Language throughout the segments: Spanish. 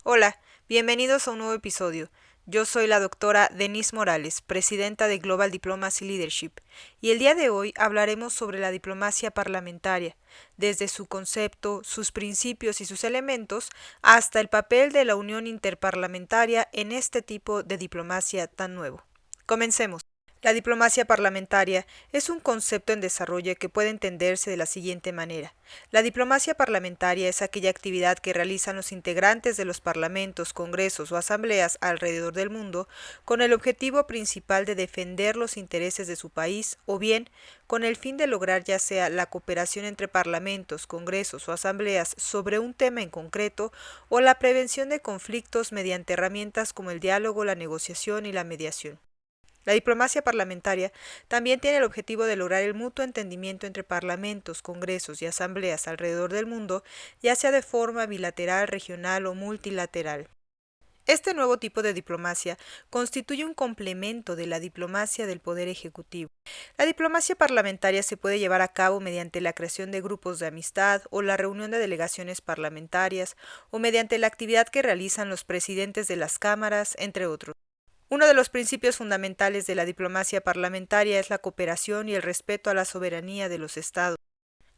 Hola, bienvenidos a un nuevo episodio. Yo soy la doctora Denise Morales, presidenta de Global Diplomacy Leadership, y el día de hoy hablaremos sobre la diplomacia parlamentaria, desde su concepto, sus principios y sus elementos, hasta el papel de la Unión Interparlamentaria en este tipo de diplomacia tan nuevo. Comencemos. La diplomacia parlamentaria es un concepto en desarrollo que puede entenderse de la siguiente manera. La diplomacia parlamentaria es aquella actividad que realizan los integrantes de los parlamentos, congresos o asambleas alrededor del mundo con el objetivo principal de defender los intereses de su país o bien con el fin de lograr ya sea la cooperación entre parlamentos, congresos o asambleas sobre un tema en concreto o la prevención de conflictos mediante herramientas como el diálogo, la negociación y la mediación. La diplomacia parlamentaria también tiene el objetivo de lograr el mutuo entendimiento entre parlamentos, congresos y asambleas alrededor del mundo, ya sea de forma bilateral, regional o multilateral. Este nuevo tipo de diplomacia constituye un complemento de la diplomacia del Poder Ejecutivo. La diplomacia parlamentaria se puede llevar a cabo mediante la creación de grupos de amistad o la reunión de delegaciones parlamentarias o mediante la actividad que realizan los presidentes de las cámaras, entre otros. Uno de los principios fundamentales de la diplomacia parlamentaria es la cooperación y el respeto a la soberanía de los estados.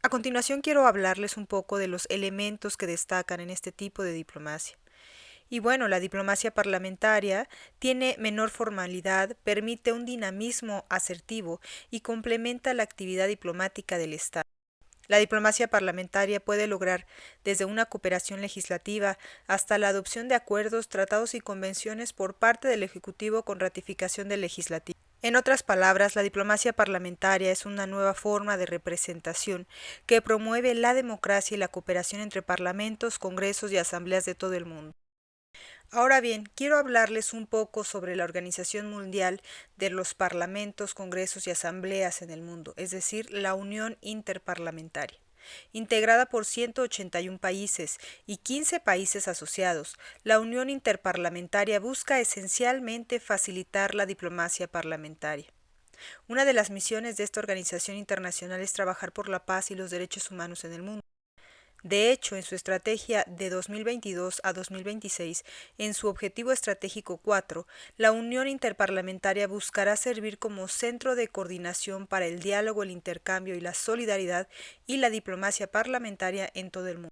A continuación quiero hablarles un poco de los elementos que destacan en este tipo de diplomacia. Y bueno, la diplomacia parlamentaria tiene menor formalidad, permite un dinamismo asertivo y complementa la actividad diplomática del Estado. La diplomacia parlamentaria puede lograr desde una cooperación legislativa hasta la adopción de acuerdos, tratados y convenciones por parte del Ejecutivo con ratificación del Legislativo. En otras palabras, la diplomacia parlamentaria es una nueva forma de representación que promueve la democracia y la cooperación entre parlamentos, congresos y asambleas de todo el mundo. Ahora bien, quiero hablarles un poco sobre la Organización Mundial de los Parlamentos, Congresos y Asambleas en el mundo, es decir, la Unión Interparlamentaria. Integrada por 181 países y 15 países asociados, la Unión Interparlamentaria busca esencialmente facilitar la diplomacia parlamentaria. Una de las misiones de esta organización internacional es trabajar por la paz y los derechos humanos en el mundo. De hecho, en su estrategia de 2022 a 2026, en su objetivo estratégico 4, la Unión Interparlamentaria buscará servir como centro de coordinación para el diálogo, el intercambio y la solidaridad y la diplomacia parlamentaria en todo el mundo.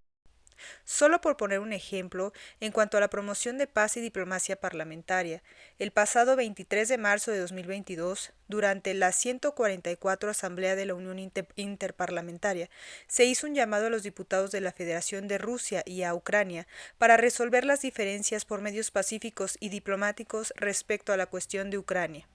Solo por poner un ejemplo, en cuanto a la promoción de paz y diplomacia parlamentaria, el pasado 23 de marzo de 2022, durante la 144 Asamblea de la Unión Interparlamentaria, se hizo un llamado a los diputados de la Federación de Rusia y a Ucrania para resolver las diferencias por medios pacíficos y diplomáticos respecto a la cuestión de Ucrania.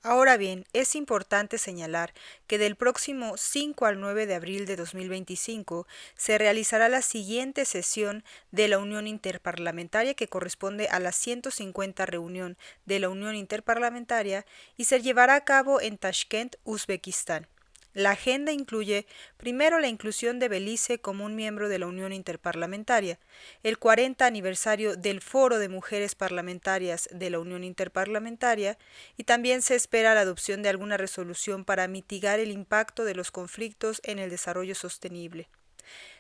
Ahora bien, es importante señalar que del próximo 5 al 9 de abril de 2025 se realizará la siguiente sesión de la Unión Interparlamentaria que corresponde a la 150 reunión de la Unión Interparlamentaria y se llevará a cabo en Tashkent, Uzbekistán. La agenda incluye, primero, la inclusión de Belice como un miembro de la Unión Interparlamentaria, el 40 aniversario del Foro de Mujeres Parlamentarias de la Unión Interparlamentaria, y también se espera la adopción de alguna resolución para mitigar el impacto de los conflictos en el desarrollo sostenible.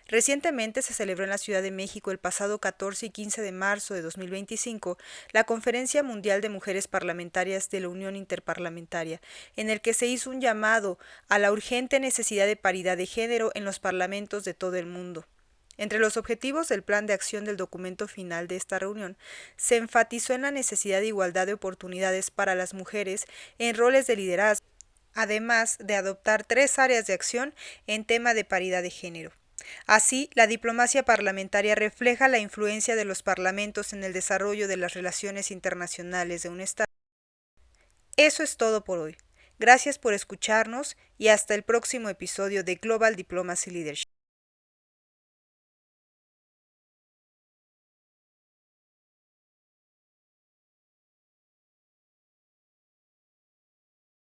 Recientemente se celebró en la Ciudad de México el pasado 14 y 15 de marzo de 2025 la Conferencia Mundial de Mujeres Parlamentarias de la Unión Interparlamentaria, en el que se hizo un llamado a la urgente necesidad de paridad de género en los parlamentos de todo el mundo. Entre los objetivos del plan de acción del documento final de esta reunión, se enfatizó en la necesidad de igualdad de oportunidades para las mujeres en roles de liderazgo, además de adoptar 3 áreas de acción en tema de paridad de género. Así, la diplomacia parlamentaria refleja la influencia de los parlamentos en el desarrollo de las relaciones internacionales de un Estado. Eso es todo por hoy. Gracias por escucharnos y hasta el próximo episodio de Global Diplomacy Leadership.